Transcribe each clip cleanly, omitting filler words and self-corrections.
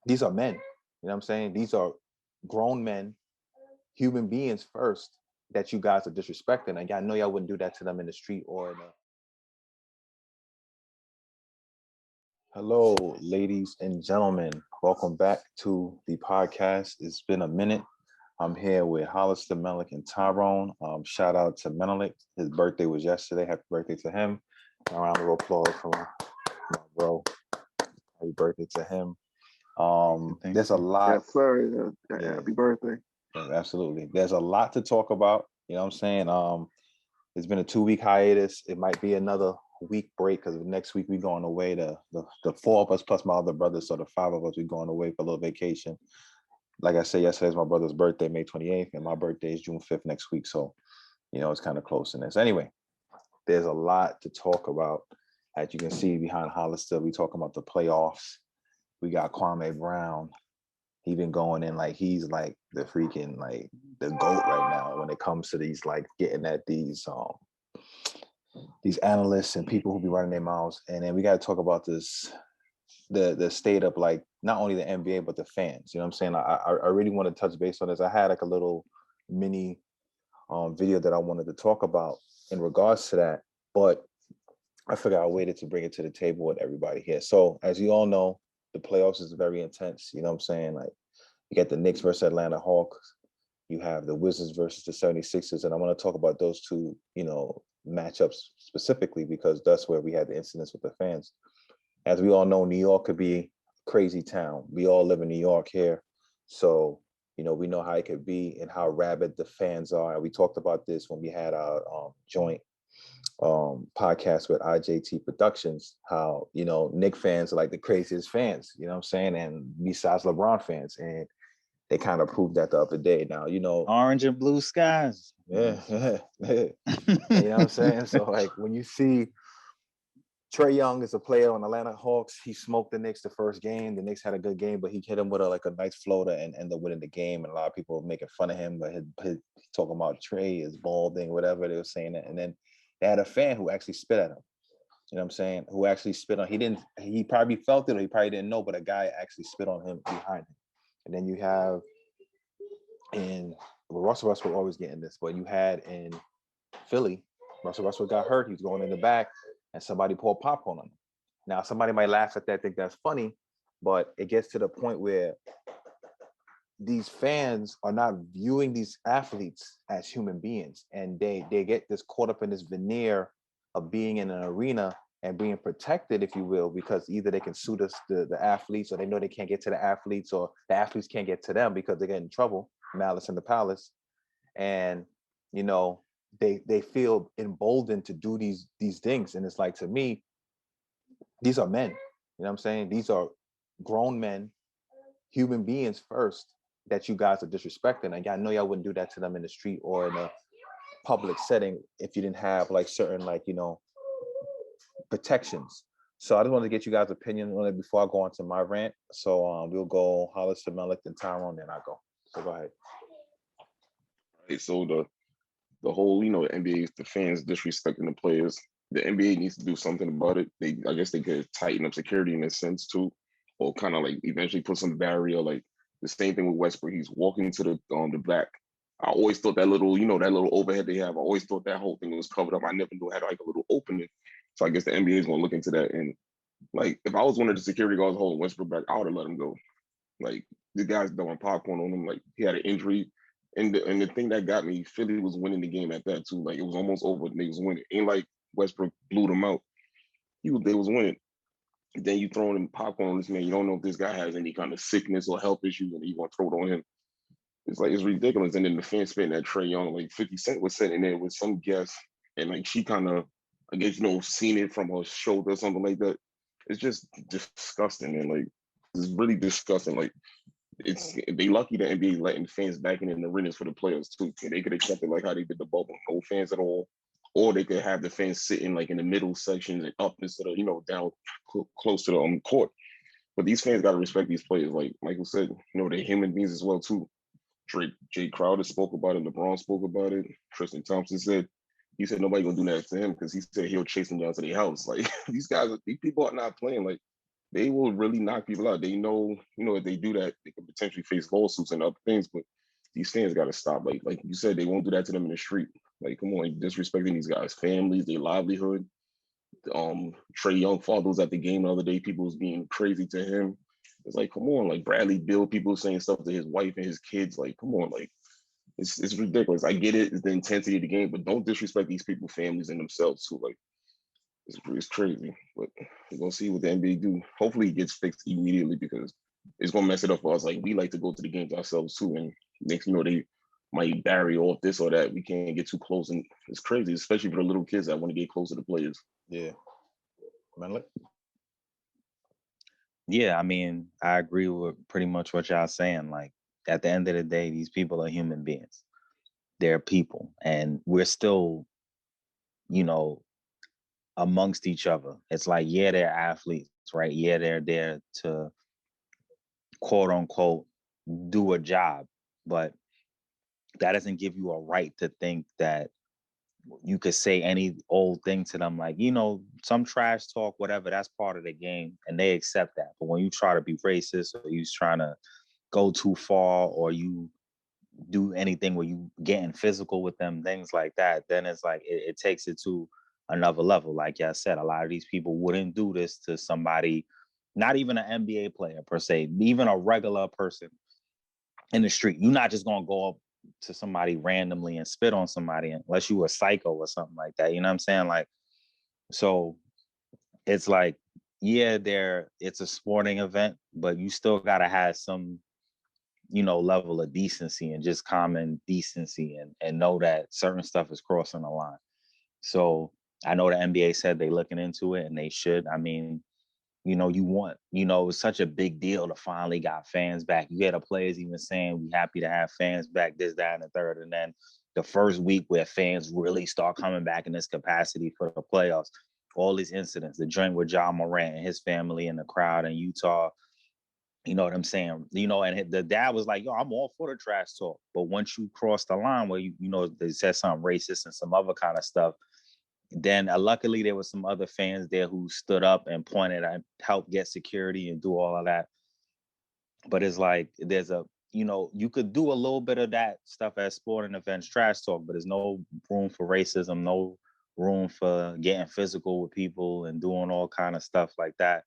these are men. You know what I'm saying? These are grown men, human beings first, that you guys are disrespecting. And I know y'all wouldn't do that to them in the street or in a... Hello, ladies and gentlemen. Welcome back to the podcast. It's been a minute. I'm here with Hollister, Menelik, and Tyrone. Shout out to Menelik. His birthday was yesterday. Happy birthday to him. A round of applause for my bro. Happy birthday to him. Thank There's a you. lot. Yes, sir. Yeah, Happy birthday. absolutely. There's a lot to talk about. You know what I'm saying? It's been a 2-week hiatus. It might be another week break because next week we're going away. The four of us plus my other brothers, so the five of us, we're going away for a little vacation. Like I said, yesterday is my brother's birthday, May 28th, and my birthday is June 5th next week. So, it's kind of close in this. Anyway, there's a lot to talk about. As you can see behind Hollister, we talking about the playoffs. We got Kwame Brown. He been going in like he's like the freaking like the GOAT right now when it comes to these like getting at these analysts and people who be running their mouths. And then we got to talk about the state of like not only the NBA but the fans. You know what I'm saying? I really want to touch base on this. I had like a little mini video that I wanted to talk about in regards to that, but I figured I waited to bring it to the table with everybody here. So as you all know, the playoffs is very intense. You know what I'm saying? Like you got the Knicks versus Atlanta Hawks. You have the Wizards versus the 76ers. And I want to talk about those two, matchups specifically because that's where we had the incidents with the fans. As we all know, New York could be a crazy town. We all live in New York here. So, we know how it could be and how rabid the fans are. And we talked about this when we had our joint podcast with IJT Productions, how, Knick fans are like the craziest fans, you know what I'm saying? And besides LeBron fans. And they kind of proved that the other day. Now, Orange and blue skies. yeah, yeah, yeah. You know what I'm saying? So like when you see Trae Young is a player on Atlanta Hawks. He smoked the Knicks the first game. The Knicks had a good game, but he hit him with a nice floater and ended up winning the game. And a lot of people were making fun of him, but his talking about Trae is balding, whatever they were saying that. And then they had a fan who actually spit at him. You know what I'm saying? Who actually spit on? He probably felt it or he probably didn't know, but a guy actually spit on him behind him. And then you have Russell Westbrook always getting this, but you had in Philly, Russell Westbrook got hurt. He was going in the back, and somebody poured popcorn on him. Now, somebody might laugh at that, think that's funny, but it gets to the point where these fans are not viewing these athletes as human beings, and they get this caught up in this veneer of being in an arena and being protected, if you will, because either they can sue the athletes, or they know they can't get to the athletes, or the athletes can't get to them because they get in trouble, malice in the palace, and you know they feel emboldened to do these things. And it's like, to me, these are men. You know what I'm saying? These are grown men, human beings first, that you guys are disrespecting. And I know y'all wouldn't do that to them in the street or in a public setting if you didn't have like certain protections. So I just wanted to get you guys' opinion on it before I go on to my rant. So we'll go Hollister, Menelik, and Tyrone, then I go. So go ahead. Right, so the whole, NBA, the fans disrespecting the players. The NBA needs to do something about it. I guess they could tighten up security in a sense too, or kind of like eventually put some barrier. Like the same thing with Westbrook. He's walking to the back. I always thought that little, that little overhead they have. I always thought that whole thing was covered up. I never knew it had like a little opening. So I guess the NBA is going to look into that. And like, if I was one of the security guards holding Westbrook back, I would have let him go. Like the guy's throwing popcorn on him. Like he had an injury. And the thing that got me, Philly was winning the game at that too. Like it was almost over. They was winning. Ain't like Westbrook blew them out. They was winning. Then you throwing him popcorn on this man. You don't know if this guy has any kind of sickness or health issues, and you want to throw it on him. It's like it's ridiculous. And then the fans spitting at Trae Young, like 50 Cent was sitting there with some guest, and like she kind of, I guess, seen it from her shoulder or something like that. It's just disgusting, and like it's really disgusting. Like they lucky the NBA letting fans back in the arenas for the players too. And they could accept it like how they did the bubble, no fans at all, or they could have the fans sitting like in the middle sections and up instead of down close to the court. But these fans got to respect these players. Like Michael said, they're human beings as well too. Jay Crowder spoke about it. LeBron spoke about it. Tristan Thompson said he said nobody gonna do that to him because he said he'll chase them down to their house. Like these people are not playing. Like they will really knock people out. They know, if they do that, they could potentially face lawsuits and other things. But these fans got to stop. Like you said, they won't do that to them in the street. Like, come on, disrespecting these guys' families, their livelihood. Trey Young father was at the game the other day. People was being crazy to him. It's like, come on, like Bradley Bill, people saying stuff to his wife and his kids. Like, come on, like it's ridiculous. I get it, it's the intensity of the game, but don't disrespect these people's families and themselves too. Like, it's crazy. But we're gonna see what the NBA do. Hopefully, it gets fixed immediately because it's gonna mess it up for us. Like, we like to go to the games ourselves too, and next they might bury off this or that. We can't get too close, and it's crazy, especially for the little kids that want to get closer to players. Yeah. Manly? Yeah, I mean, I agree with pretty much what y'all saying. Like, at the end of the day, these people are human beings. They're people, and we're still, amongst each other. It's like, yeah, they're athletes, right? Yeah, they're there to quote unquote do a job, but that doesn't give you a right to think that you could say any old thing to them, like, some trash talk, whatever, that's part of the game, and they accept that. But when you try to be racist, or you trying to go too far, or you do anything where you getting physical with them, things like that, then it's like it takes it to another level. Like I said, a lot of these people wouldn't do this to somebody, not even an NBA player per se, even a regular person in the street. You're not just gonna go up to somebody randomly and spit on somebody unless you a psycho or something like that. You know what I'm saying? Like, so it's like, yeah, it's a sporting event, but you still gotta have some, level of decency and just common decency, and know that certain stuff is crossing the line. So I know the NBA said they looking into it, and they should. I mean, it's such a big deal to finally got fans back. You get the players even saying we happy to have fans back, this, that, and the third. And then the first week where fans really start coming back in this capacity for the playoffs, all these incidents, the joint with Ja Morant and his family in the crowd in Utah, you know what I'm saying? And the dad was like, yo, I'm all for the trash talk. But once you cross the line where, they said something racist and some other kind of stuff, then luckily there was some other fans there who stood up and pointed and helped get security and do all of that. But it's like there's you could do a little bit of that stuff at sporting events, trash talk, but there's no room for racism, no room for getting physical with people and doing all kind of stuff like that.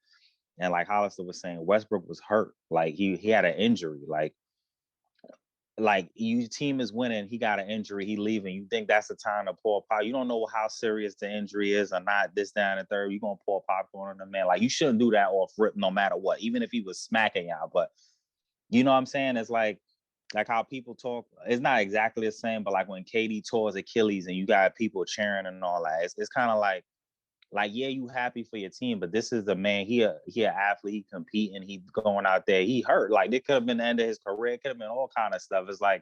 And like Hollister was saying, Westbrook was hurt. Like he had an injury. Like your team is winning, he got an injury, he leaving. You think that's the time to pour pop? You don't know how serious the injury is or not. This, down, and third, you gonna pour popcorn on the man? Like, you shouldn't do that off rip, no matter what, even if he was smacking y'all. But you know what I'm saying? It's like how people talk. It's not exactly the same, but like when KD tore his Achilles and you got people cheering and all that, it's kind of like, yeah, you happy for your team, but this is the man. He an athlete. He competing. He going out there. He hurt. Like, it could have been the end of his career. It could have been all kind of stuff. It's like,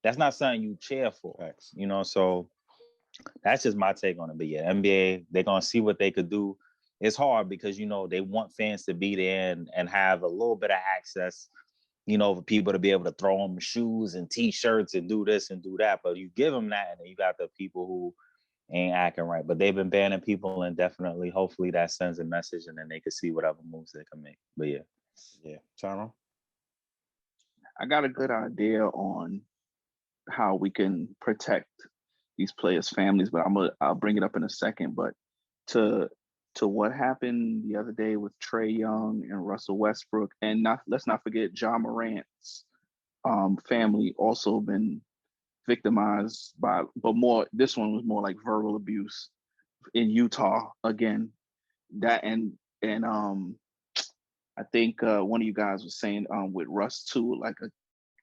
that's not something you cheer for. Facts. So that's just my take on it. But yeah, NBA, they're gonna see what they could do. It's hard because they want fans to be there and have a little bit of access. For people to be able to throw them shoes and T-shirts and do this and do that. But you give them that, and then you got the people who ain't acting right. But they've been banning people indefinitely. Hopefully that sends a message, and then they can see whatever moves they can make. But yeah, Tyrone. I got a good idea on how we can protect these players' families, but I'll bring it up in a second. But to what happened the other day with Trey Young and Russell Westbrook, and let's not forget Ja Morant's family also been victimized by, but this one was more like verbal abuse in Utah again. That and I think one of you guys was saying with Russ too,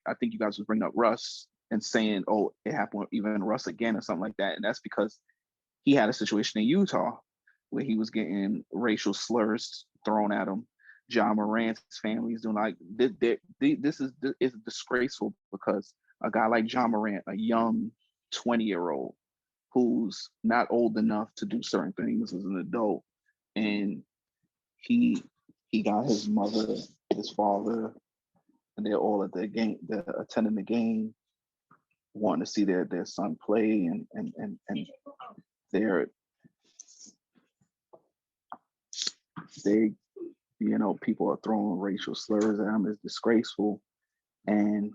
I think you guys was bringing up Russ and saying, oh, it happened with even Russ again or something like that. And that's because he had a situation in Utah where he was getting racial slurs thrown at him. Ja Morant's family is doing this is disgraceful, because a guy like Ja Morant, a young 20-year-old who's not old enough to do certain things as an adult, and he got his mother, his father, and they're all at the game, they're attending the game, wanting to see their son play, and they're they people are throwing racial slurs at him. It's disgraceful. And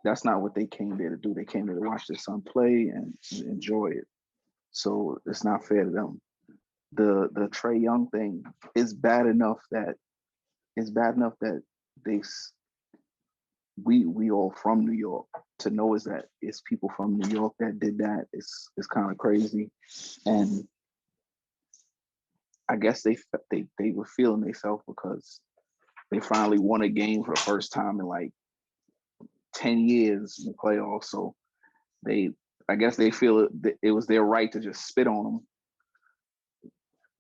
that's not what they came there to do. They came there to watch their son play and enjoy it. So it's not fair to them. The Trae Young thing is bad enough that they we all from New York. To know is that it's people from New York that did that. It's kind of crazy, and I guess they were feeling themselves because they finally won a game for the first time in like 10 years in the playoffs. So I guess they feel it was their right to just spit on them.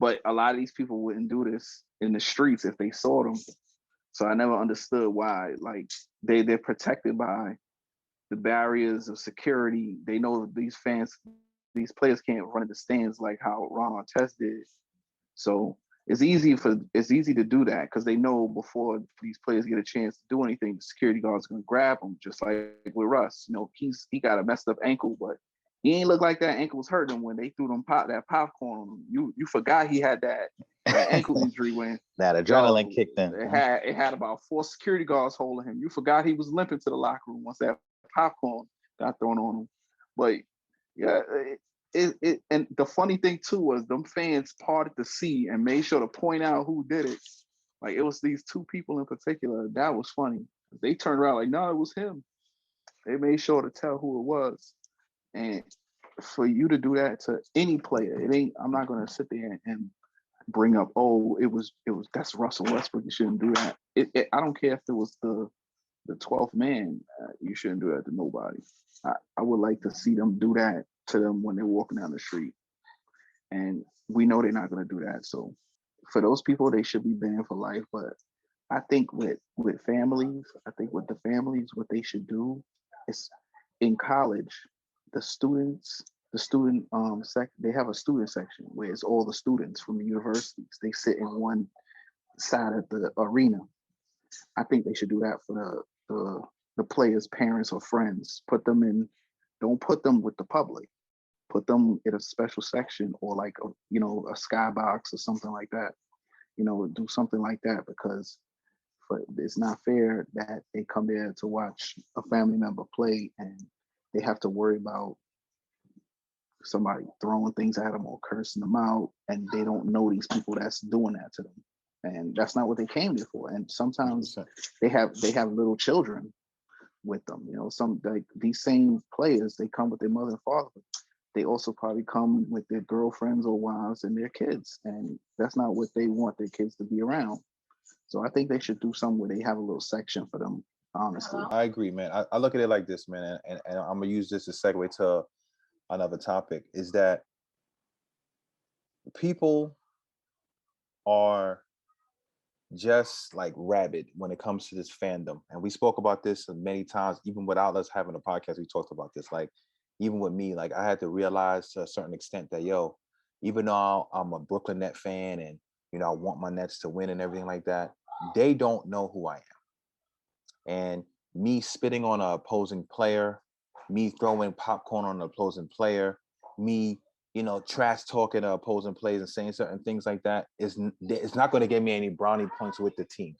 But a lot of these people wouldn't do this in the streets if they saw them. So I never understood why. Like they're protected by the barriers of security. They know these players can't run in the stands like how Ron Artest did. So it's easy to do that because they know before these players get a chance to do anything, the security guard's gonna grab them, just like with Russ. He got a messed up ankle, but he ain't look like that ankle was hurting him when they threw that popcorn on him. You forgot he had that ankle injury when that adrenaline kicked in. It had about 4 security guards holding him. You forgot he was limping to the locker room once that popcorn got thrown on him. But yeah, and the funny thing too was them fans parted the sea and made sure to point out who did it. Like it was these 2 people in particular. That was funny. They turned around like, no, it was him. They made sure to tell who it was. And for you to do that to any player, I'm not gonna sit there and bring up, oh, that's Russell Westbrook. You shouldn't do that. I don't care if it was the 12th man. You shouldn't do that to nobody. I would like to see them do that to them when they're walking down the street. And we know they're not going to do that. So for those people, they should be banned for life. But I think with families, what they should do is in college, the student they have a student section where it's all the students from the universities. They sit in one side of the arena. I think they should do that for the players' parents or friends. Don't put them with the public. Put them in a special section or like a skybox or something like that. Do something like that because it's not fair that they come there to watch a family member play and they have to worry about somebody throwing things at them or cursing them out, and they don't know these people that's doing that to them. And that's not what they came there for. And sometimes 100%. they have little children with them. Some like these same players, they come with their mother and father. They also probably come with their girlfriends or wives and their kids. And that's not what they want their kids to be around. So I think they should do something where they have a little section for them, honestly. I agree, man. I look at it like this, man, and I'm gonna use this to segue to another topic, is that people are just like rabid when it comes to this fandom. And we spoke about this many times, even without us having a podcast, we talked about this. Like, even with me, like I had to realize to a certain extent that, even though I'm a Brooklyn Net fan and, I want my Nets to win and everything like that, they don't know who I am. And me spitting on an opposing player, me throwing popcorn on an opposing player, me, trash talking opposing players and saying certain things like that it's not going to get me any brownie points with the team.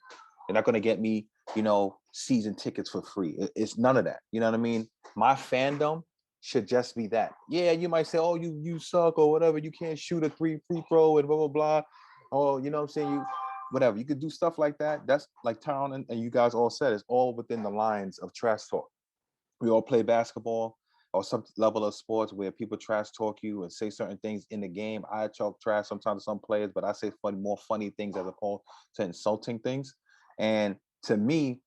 They're not going to get me, season tickets for free. It's none of that. You know what I mean? My fandom should just be that. Yeah, you might say, oh, you suck or whatever. You can't shoot a free throw and blah, blah, blah. Oh, you know what I'm saying? Whatever. You could do stuff like that. That's like Tyron and you guys all said, it's all within the lines of trash talk. We all play basketball or some level of sports where people trash talk you and say certain things in the game. I talk trash sometimes to some players, but I say more funny things as opposed to insulting things. And to me,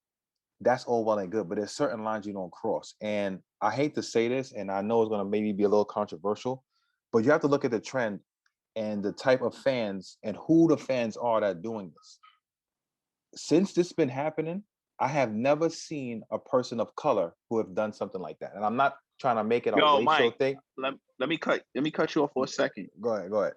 that's all well and good, but there's certain lines you don't cross. And I hate to say this, and I know it's going to maybe be a little controversial, but you have to look at the trend and the type of fans and who the fans are that are doing this. Since this been happening, I have never seen a person of color who have done something like that. And I'm not trying to make it a racial Mike, thing. Let me cut you off for a second. Go ahead.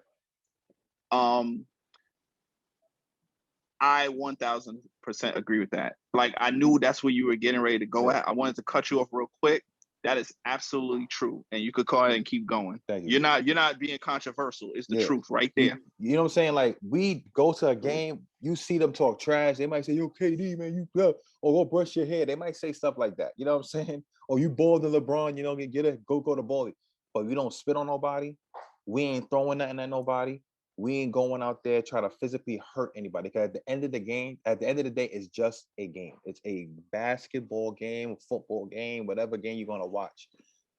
I 1000% agree with that. Like I knew that's where you were getting ready to go at. I wanted to cut you off real quick That is absolutely true. And you could call it and keep going. Thank you. You're not being controversial. It's the Yeah. truth right there. You know what I'm saying? Like, we go to a game, you see them talk trash. They might say, "Yo, KD, man, you go," or "Go brush your hair." They might say stuff like that. You know what I'm saying? Or "You balled to LeBron, you know, get it, go to ball." But we don't spit on nobody. We ain't throwing nothing at nobody. We ain't going out there trying to physically hurt anybody. Because at the end of the game, at the end of the day, it's just a game. It's a basketball game, football game, whatever game you're gonna watch.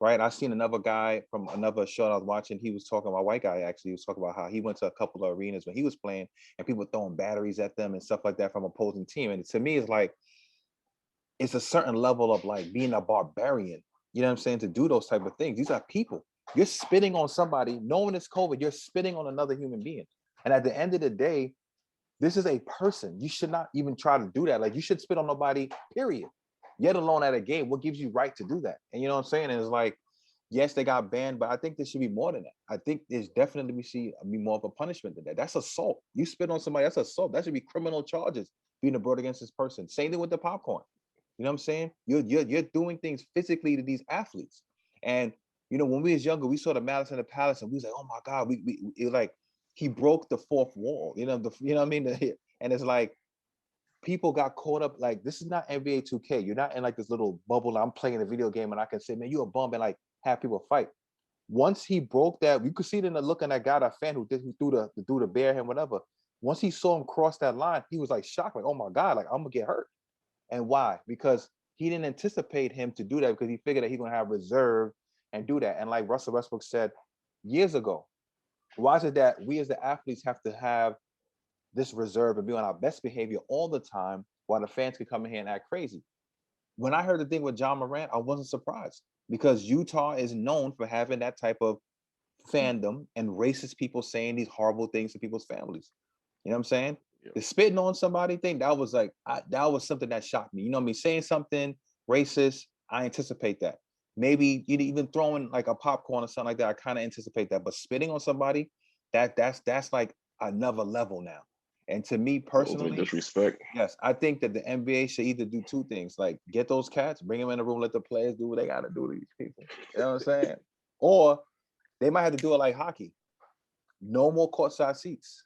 Right? I seen another guy from another show I was watching. He was talking about, white guy actually, he was talking about how he went to a couple of arenas when he was playing and people throwing batteries at them and stuff like that from opposing team. And to me, it's like, it's a certain level of like being a barbarian, you know what I'm saying, to do those type of things. These are people. You're spitting on somebody, knowing it's COVID, you're spitting on another human being. And at the end of the day, this is a person. You should not even try to do that. Like, you should spit on nobody, period. Yet alone at a game. What gives you right to do that? And you know what I'm saying? And it's like, yes, they got banned, but I think there should be more than that. I think there's definitely be more of a punishment than that. That's assault. You spit on somebody, that's assault. That should be criminal charges being brought against this person. Same thing with the popcorn. You know what I'm saying? You're doing things physically to these athletes. And you know, when we was younger, we saw the Malice in the Palace, and we was like, oh my God, it was like he broke the fourth wall. You know, you know what I mean? And it's like, people got caught up. Like, this is not NBA 2K. You're not in like this little bubble. I'm playing a video game and I can say, man, you a bum, and like have people fight. Once he broke that, you could see it in the look on that guy, that fan who threw the bear him, whatever. Once he saw him cross that line, he was like shocked, like, oh my God, like I'm gonna get hurt. And why? Because he didn't anticipate him to do that, because he figured that he's gonna have reserve and do that. And like Russell Westbrook said years ago, why is it that we as the athletes have to have this reserve and be on our best behavior all the time while the fans can come in here and act crazy? When I heard the thing with John Morant, I wasn't surprised, because Utah is known for having that type of fandom and racist people saying these horrible things to people's families. You know what I'm saying? Yeah. The spitting on somebody thing, that was like, that was something that shocked me. You know what I mean? Saying something racist, I anticipate that. Maybe even throwing like a popcorn or something like that, I kind of anticipate that. But spitting on somebody, that's like another level now. And to me personally, disrespect. Yes, I think that the NBA should either do two things: like get those cats, bring them in the room, let the players do what they got to do to these people. You know what I'm saying? Or they might have to do it like hockey. No more courtside seats.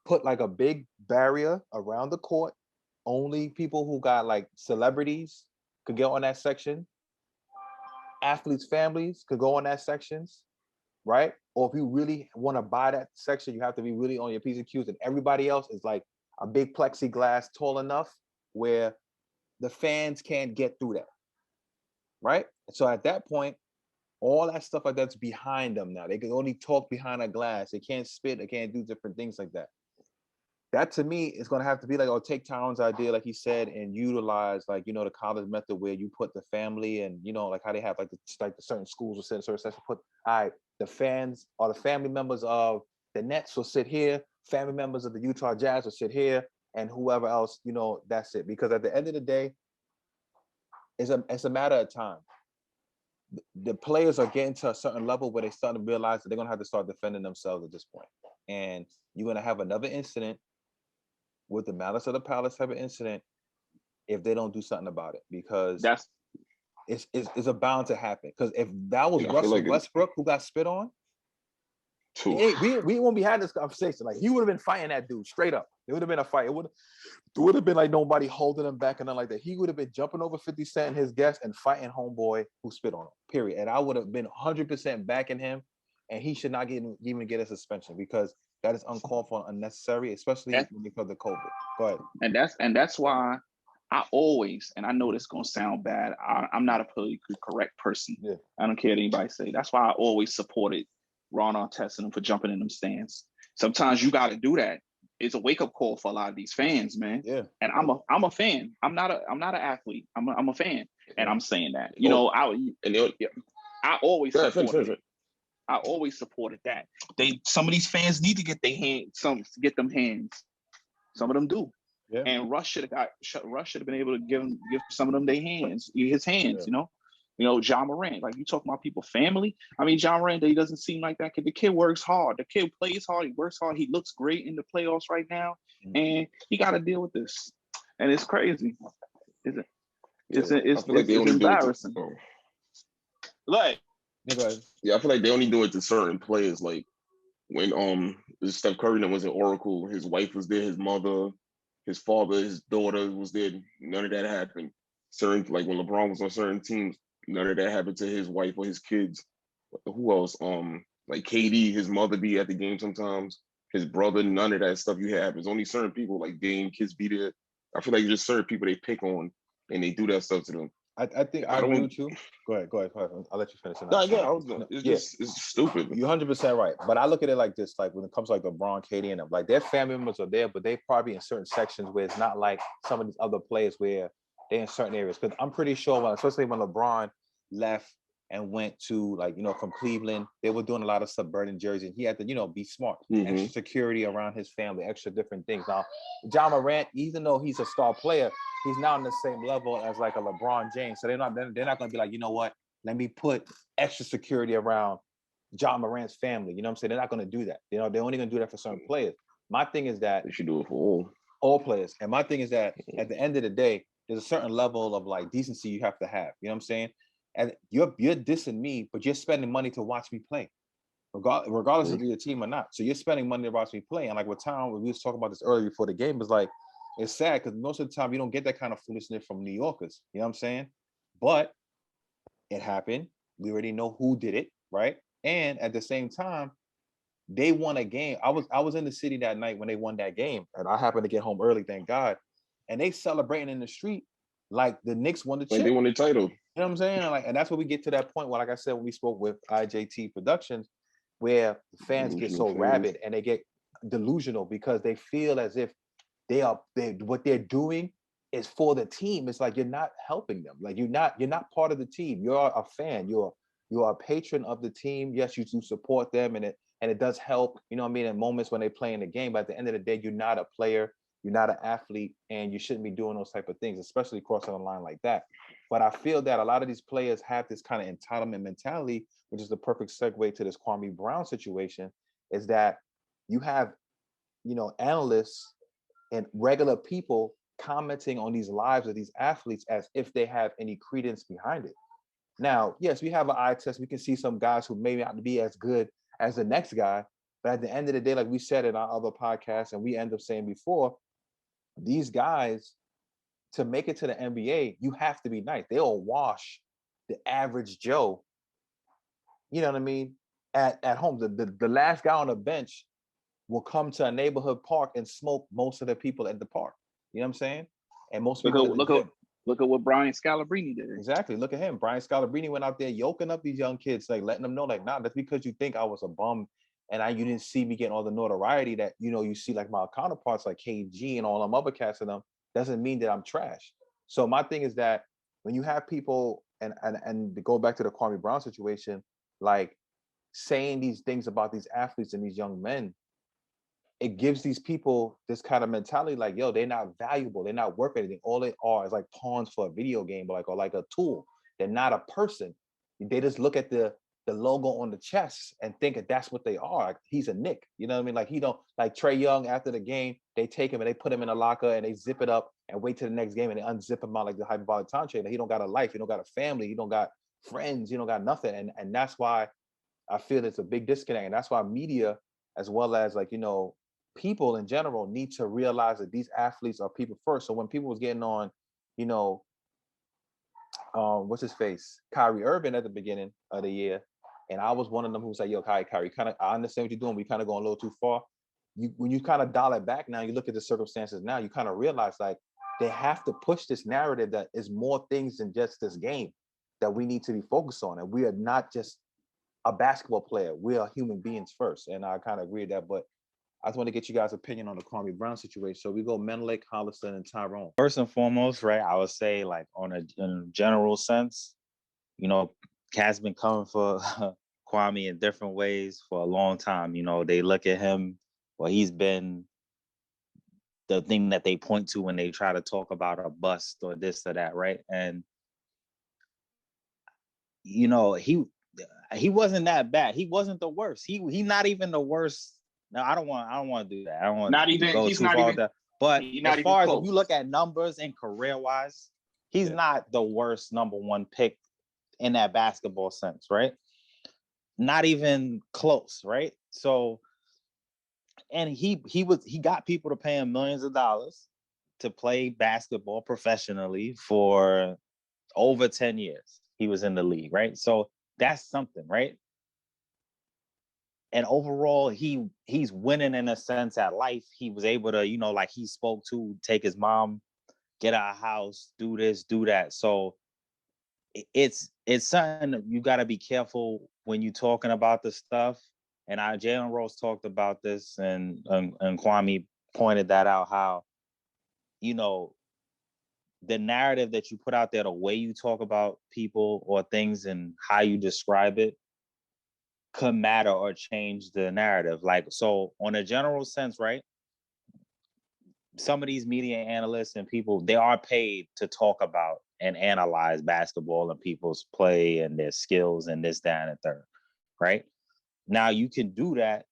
Put like a big barrier around the court. Only people who got like celebrities could get on that section. Athletes' families could go on that sections, right? Or if you really want to buy that section, you have to be really on your P's and Q's, and everybody else is like a big plexiglass tall enough where the fans can't get through that, right? So at that point, all that stuff like that's behind them now. They can only talk behind a glass. They can't spit. They can't do different things like that. That to me is going to have to be like, or take Towns' idea, like he said, and utilize like, you know, the college method where you put the family, and you know, like how they have like the certain schools will sit, certain sessions, put, all right, the fans or the family members of the Nets will sit here, family members of the Utah Jazz will sit here, and whoever else, you know, that's it. Because at the end of the day, it's a matter of time. The players are getting to a certain level where they start to realize that they're gonna have to start defending themselves at this point. And you're gonna have another incident with the Malice of the Palace type of incident if they don't do something about it, because it's a bound to happen. Because if that was Russell Westbrook who got spit on, we won't be having this conversation. Like, he would have been fighting that dude straight up. It would have been a fight. It would have been like nobody holding him back and nothing like that. He would have been jumping over 50 Cent and his guests and fighting homeboy who spit on him, period. And I would have been 100% backing him, and he should not even get a suspension, because that is uncalled for and unnecessary, especially when it comes to COVID. Go ahead. And that's why I always, and I know this gonna sound bad, I'm not a politically correct person. Yeah. I don't care what anybody say. That's why I always supported Ron Artest and them for jumping in them stands. Sometimes you got to do that. It's a wake up call for a lot of these fans, man. Yeah. And I'm a fan. I'm not an athlete. I'm a fan, and I'm saying that. You know, I always supported it. I always supported that. Some of these fans need to get their hands, get them hands. Some of them do. Yeah. And Russ should have been able to give some of them his hands. Yeah. You know, John Morant, like you talk about people, family. I mean, John Morant, he doesn't seem like that kid. The kid works hard. The kid plays hard. He works hard. He looks great in the playoffs right now. And he got to deal with this. And it's crazy. It's embarrassing. Like, Yeah, I feel like they only do it to certain players. Like when Steph Curry was at Oracle, his wife was there, his mother, his father, his daughter was there. None of that happened. Certain like when LeBron was on certain teams, none of that happened to his wife or his kids. Who else? Like KD, his mother be at the game sometimes. His brother, none of that stuff you have. It's only certain people like Dame, kids be there. I feel like just certain people they pick on and they do that stuff to them. I think I agree with you. Go ahead. I'll let you finish. No, yeah, it's stupid. You're 100% right. But I look at it like this: like when it comes to like LeBron, KD, and them, like their family members are there, but they probably in certain sections where it's not like some of these other players where they're in certain areas. Because I'm pretty sure, especially when LeBron left and went to like from Cleveland, they were doing a lot of suburban Jersey, and he had to be smart, extra security around his family, extra different things. Now, John Morant, even though he's a star player, he's not on the same level as like a LeBron James. So they're not going to be like, you know what? Let me put extra security around John Morant's family. You know what I'm saying? They're not going to do that. They're only going to do that for certain players. My thing is that they should do it for all players. And my thing is that at the end of the day, there's a certain level of like decency you have to have. You know what I'm saying? And you're dissing me, but you're spending money to watch me play, regardless of your team or not. So you're spending money to watch me play. And like what Tom, we was talking about this earlier before the game, was like, it's sad because most of the time you don't get that kind of foolishness from New Yorkers. You know what I'm saying? But it happened. We already know who did it, right? And at the same time, they won a game. I was in the city that night when they won that game, and I happened to get home early, thank God. And they celebrating in the street like the Knicks won the chip. Like they won the title. You know what I'm saying? And that's where we get to that point where, like I said, when we spoke with IJT Productions, where the fans get so rabid and they get delusional because they feel as if what they're doing is for the team. It's like you're not helping them. Like you're not part of the team. You're a fan. You're a patron of the team. Yes, you do support them, and it does help. You know what I mean? In moments when they play in the game, but at the end of the day, you're not a player. You're not an athlete, and you shouldn't be doing those type of things, especially crossing the line like that. But I feel that a lot of these players have this kind of entitlement mentality, which is the perfect segue to this Kwame Brown situation, is that you have, analysts and regular people commenting on these lives of these athletes as if they have any credence behind it. Now, yes, we have an eye test. We can see some guys who may not be as good as the next guy. But at the end of the day, like we said in our other podcasts, and we end up saying before, these guys, to make it to the NBA, you have to be nice. They'll wash the average Joe, you know what I mean, at home. The last guy on the bench will come to a neighborhood park and smoke most of the people at the park. You know what I'm saying? And most people look at what Brian Scalabrine did. Exactly. Look at him. Brian Scalabrine went out there yoking up these young kids, like letting them know, like, nah, that's because you think I was a bum and you didn't see me getting all the notoriety that you see like my counterparts like KG and all them other cats of them, doesn't mean that I'm trash. So my thing is that when you have people and to go back to the Kwame Brown situation, like saying these things about these athletes and these young men, it gives these people this kind of mentality like, yo, they're not valuable. They're not worth anything. All they are is like pawns for a video game or like a tool. They're not a person. They just look at the logo on the chest and think that that's what they are. Like, he's a Knick. You know what I mean? Like, he don't, like Trae Young after the game, they take him and they put him in a locker and they zip it up and wait till the next game and they unzip him out like the hyperbolic time train. He don't got a life. He don't got a family. He don't got friends. He don't got nothing. And that's why I feel it's a big disconnect. And that's why media, as well as like, people in general, need to realize that these athletes are people first. So when people was getting on, what's his face, Kyrie Irving at the beginning of the year, and I was one of them who was like, yo, Kyrie, I understand what you're doing, but you're kind of going a little too far. When you kind of dial it back now, you look at the circumstances now, you kind of realize like they have to push this narrative that is more things than just this game that we need to be focused on. And we are not just a basketball player. We are human beings first. And I kind of agree with that, but I just want to get you guys' opinion on the Kwame Brown situation. So we go Menelik, Hollister, and Tyrone. First and foremost, right, I would say like in a general sense, Cat's been coming for Kwame in different ways for a long time. They look at him, well, he's been the thing that they point to when they try to talk about a bust or this or that, right? And he wasn't that bad. He wasn't the worst. He not even the worst. No, I don't want to do that. I don't want to go too far with that. But as far as if you look at numbers and career-wise, he's not the worst number one pick in that basketball sense, right? Not even close, right? So, and he got people to pay him millions of dollars to play basketball professionally for over 10 years. He was in the league, right? So that's something, right? And overall, he's winning in a sense at life. He was able to, like he spoke to, take his mom, get out of house, do this, do that. So it's something you got to be careful when you're talking about the stuff. And Jalen Rose talked about this, and Kwame pointed that out, how the narrative that you put out there, the way you talk about people or things and how you describe it could matter or change the narrative. Like, so on a general sense, right? Some of these media analysts and people, they are paid to talk about and analyze basketball and people's play and their skills and this, that, and the third, right? Now you can do that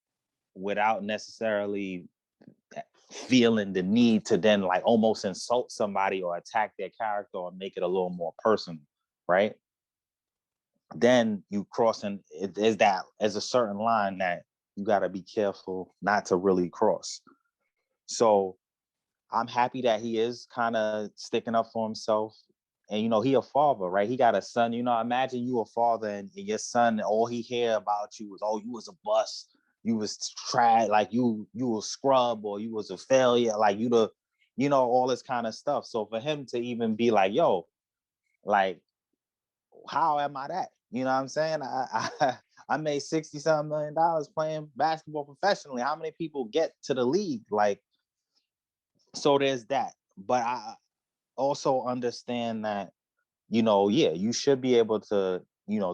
without necessarily feeling the need to then like almost insult somebody or attack their character or make it a little more personal, right? Then you crossing, is that as a certain line that you got to be careful not to really cross. So I'm happy that he is kind of sticking up for himself. And, he a father, right? He got a son. Imagine you a father and your son, all he hear about you is, oh, you was a bust. You was trash, like you a scrub, or you was a failure, like all this kind of stuff. So for him to even be like, yo, like, how am I that? You know what I'm saying? I made $60-something million playing basketball professionally. How many people get to the league? Like, so there's that. But I also understand that, you should be able to,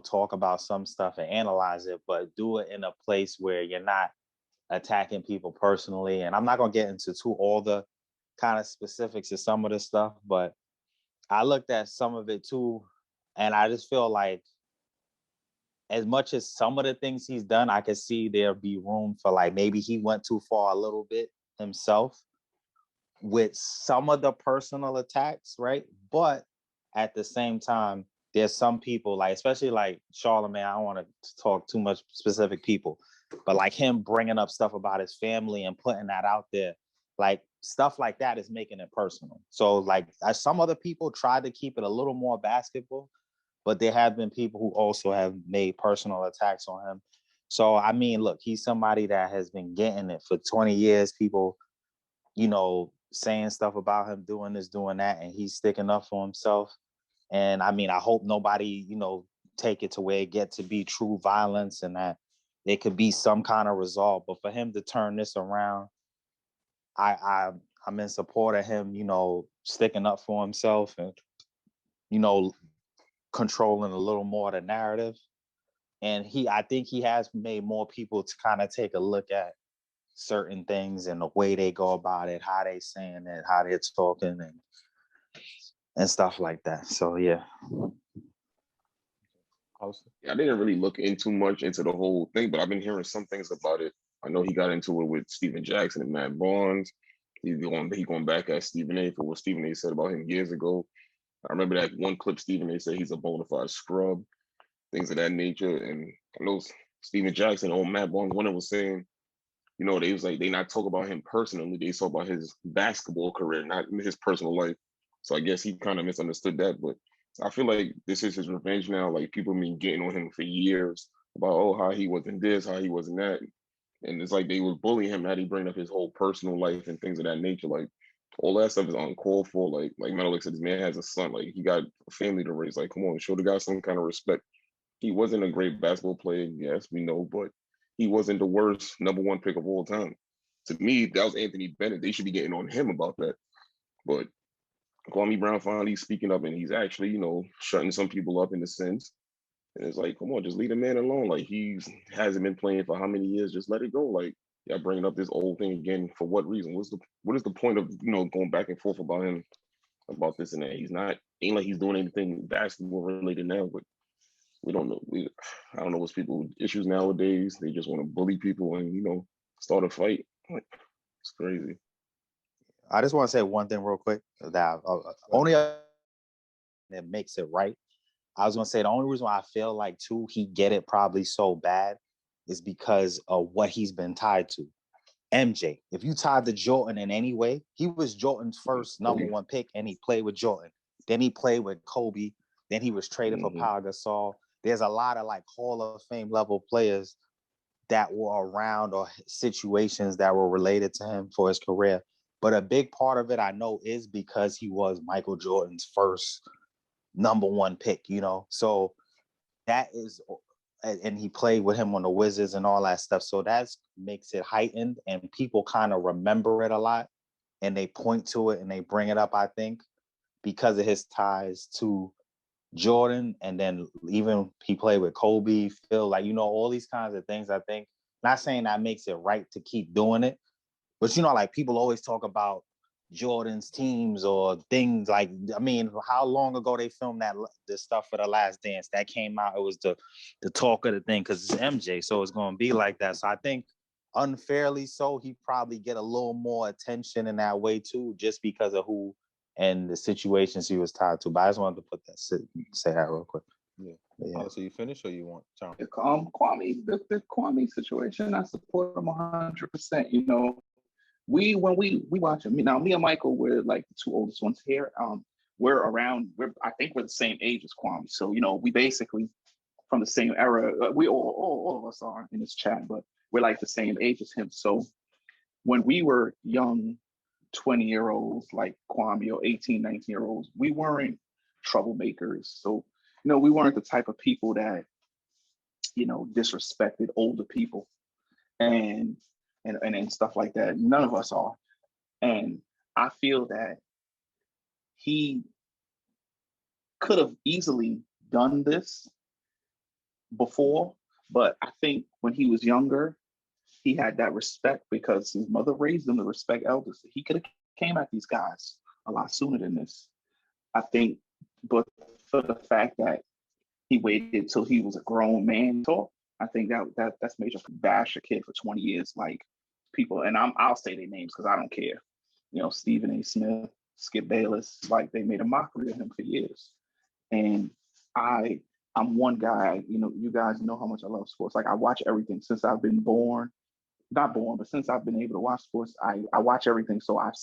talk about some stuff and analyze it, but do it in a place where you're not attacking people personally. And I'm not going to get into all the kind of specifics of some of this stuff, but I looked at some of it too. And I just feel like, as much as some of the things he's done, I could see there be room for, like, maybe he went too far a little bit himself with some of the personal attacks, right? But at the same time, there's some people, like, especially like Charlamagne, I don't want to talk too much specific people, but like him bringing up stuff about his family and putting that out there, like stuff like that is making it personal. So like some other people tried to keep it a little more basketball, but there have been people who also have made personal attacks on him. So, I mean, look, he's somebody that has been getting it for 20 years. People, saying stuff about him, doing this, doing that, and he's sticking up for himself. And I mean, I hope nobody, take it to where it gets to be true violence and that there could be some kind of resolve. But for him to turn this around, I'm in support of him, sticking up for himself and, controlling a little more of the narrative. And I think he has made more people to kind of take a look at certain things and the way they go about it, how they saying it, how they're talking, and stuff like that. So yeah. Yeah, I didn't really look in too much into the whole thing, but I've been hearing some things about it. I know he got into it with Steven Jackson and Matt Barnes. He's going back at Stephen A. for what Stephen A. said about him years ago. I remember that one clip Stephen A. said he's a bona fide scrub, things of that nature. And I know Steven Jackson or Matt Barnes, one of them was saying, they was like, they not talk about him personally. They talk about his basketball career, not his personal life. So I guess he kind of misunderstood that. But I feel like this is his revenge now. Like, people been getting on him for years about, oh, how he wasn't this, how he wasn't that. And it's like they was bullying him. How he bring up his whole personal life and things of that nature. Like, all that stuff is uncalled for. Like Menelik said, this man has a son. Like, he got a family to raise. Like, come on, show the guy some kind of respect. He wasn't a great basketball player, yes, we know, but he wasn't the worst number one pick of all time. To me, that was Anthony Bennett. They should be getting on him about that. But Kwame Brown finally speaking up, and he's actually, shutting some people up in a sense. And it's like, come on, just leave the man alone. Like, he hasn't been playing for how many years? Just let it go. Like, y'all bringing up this old thing again for what reason? What is the point of going back and forth about him about this and that? Ain't like he's doing anything basketball related now, but we don't know. I don't know what's people's issues nowadays. They just want to bully people and start a fight. Like, it's crazy. I just want to say one thing real quick that only that makes it right I was gonna say the only reason why I feel like too he get it probably so bad is because of what he's been tied to. MJ, if you tied to Jordan in any way, he was Jordan's first #1 pick, and he played with Jordan. Then he played with Kobe. Then he was traded for Pau Gasol. There's a lot of like Hall of Fame level players that were around or situations that were related to him for his career. But a big part of it, I know, is because he was Michael Jordan's first #1 pick, you know? So that is, and he played with him on the Wizards and all that stuff. So that makes it heightened, and people kind of remember it a lot, and they point to it and they bring it up, I think, because of his ties to Jordan. And then even he played with Kobe, Phil, like, you know, all these kinds of things. I think, not saying that makes it right to keep doing it, but, you know, like people always talk about Jordan's teams or things like, I mean, how long ago they filmed that, the stuff for The Last Dance that came out? It was the talk of the thing because it's MJ, so it's going to be like that. So I think unfairly so, he probably get a little more attention in that way too, just because of who and the situations he was tied to. But I just wanted to put that, say that real quick. Yeah. So you finish or you want Tom? Kwame, the Kwame situation, I support him 100%. You know, when we watch him now, me and Michael, we're like the two oldest ones here. I think we're the same age as Kwame. So, you know, we basically from the same era. We all of us are in this chat, but we're like the same age as him. So when we were young 20-year-olds like Kwame, or 18, 19-year-olds, we weren't troublemakers. So, you know, we weren't the type of people that, you know, disrespected older people and stuff like that. None of us are. And I feel that he could have easily done this before, but I think when he was younger, he had that respect because his mother raised him to respect elders. He could have came at these guys a lot sooner than this, I think. But for the fact that he waited till he was a grown man to talk, I think that's major. Bash a kid for 20 years, like people, and I'll say their names because I don't care. You know, Stephen A. Smith, Skip Bayless, like they made a mockery of him for years. And I'm one guy, you know, you guys know how much I love sports. Like I watch everything since I've been born, not born, but since I've been able to watch sports, I watch everything. So I've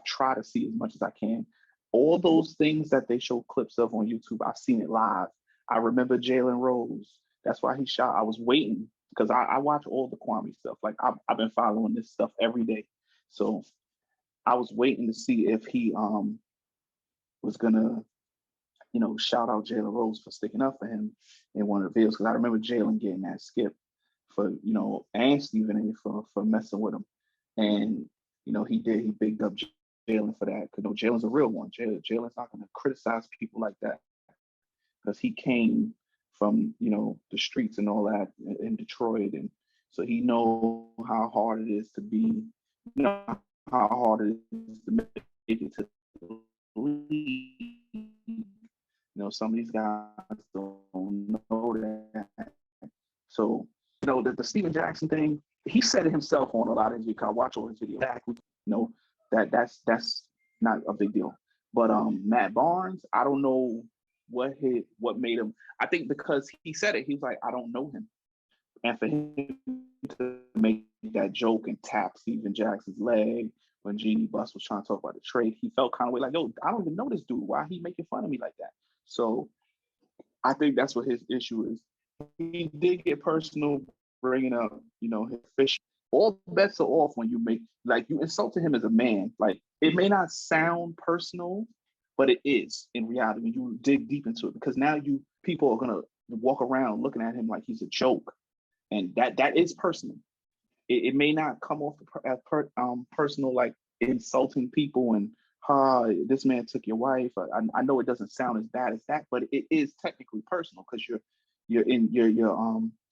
tried to see as much as I can. All those things that they show clips of on YouTube, I've seen it live. I remember Jalen Rose. That's why he shot. I was waiting because I watch all the Kwame stuff. Like I've been following this stuff every day. So I was waiting to see if he was gonna, you know, shout out Jalen Rose for sticking up for him in one of the videos. Because I remember Jalen getting that skip for, you know, and Stephen A. for messing with him. And, you know, he bigged up Jalen for that. Because, you know, Jalen's a real one. Jalen's not going to criticize people like that. Because he came from, you know, the streets and all that in Detroit. And so he knows how hard it is to be, you know, how hard it is to make it to the league. You know, some of these guys don't know that. So, you know, the Steven Jackson thing, he said it himself on a lot of his videos. I watch all his videos. You know, that's not a big deal. But Matt Barnes, I don't know what made him. I think because he said it, he was like, I don't know him. And for him to make that joke and tap Steven Jackson's leg when Jeannie Buss was trying to talk about the trade, he felt kind of like, yo, I don't even know this dude. Why he making fun of me like that? So I think that's what his issue is. He did get personal, bringing up, you know, his fish. All bets are off when you you insulted him as a man. Like, it may not sound personal, but it is in reality when you dig deep into it, because now people are gonna walk around looking at him like he's a joke, and that is personal. It may not come off as personal, like insulting people and this man took your wife. I know it doesn't sound as bad as that, but it is technically personal because you're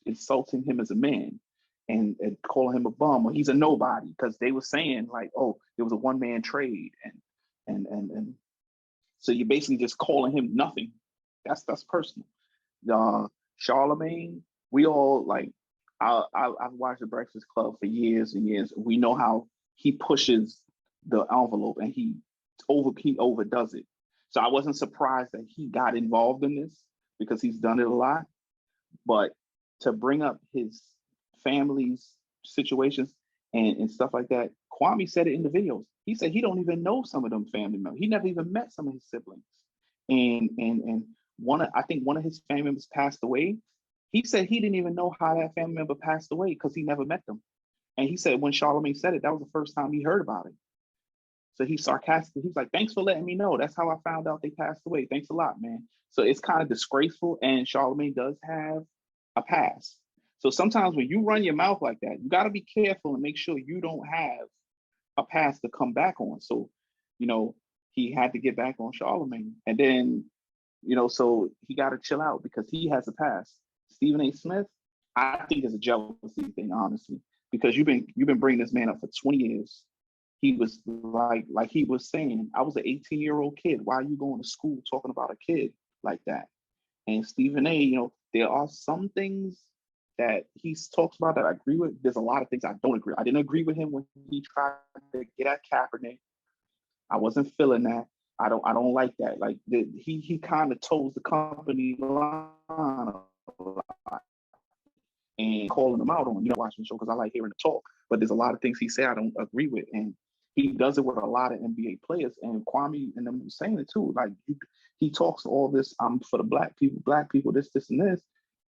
insulting him as a man and calling him a bum, or he's a nobody, because they were saying like, oh, it was a one-man trade, and so you're basically just calling him nothing. That's personal. Charlemagne, we all like. I've watched The Breakfast Club for years and years. We know how he pushes the envelope and he overdoes it. So I wasn't surprised that he got involved in this because he's done it a lot. But to bring up his family's situations and stuff like that, Kwame said it in the videos. He said he don't even know some of them family members. He never even met some of his siblings. And I think one of his family members passed away. He said he didn't even know how that family member passed away because he never met them. And he said when Charlamagne said it, that was the first time he heard about it. So he's sarcastic. He's like, thanks for letting me know. That's how I found out they passed away. Thanks a lot, man. So it's kind of disgraceful. And Charlamagne does have a past. So sometimes when you run your mouth like that, you got to be careful and make sure you don't have a past to come back on. So, he had to get back on Charlamagne. And then, so he got to chill out because he has a past. Stephen A. Smith, I think is a jealousy thing, honestly, because you've been bringing this man up for 20 years. He was like he was saying, I was an 18-year-old kid. Why are you going to school talking about a kid like that? And Stephen A., there are some things that he talks about that I agree with. There's a lot of things I don't agree. I didn't agree with him when he tried to get at Kaepernick. I wasn't feeling that. I don't like that. Like he kind of toes the company line a lot and calling them out on, watching the show because I like hearing the talk. But there's a lot of things he said I don't agree with. And he does it with a lot of NBA players. And Kwame and them saying it too. Like he talks all this, I'm for the black people, this, and this.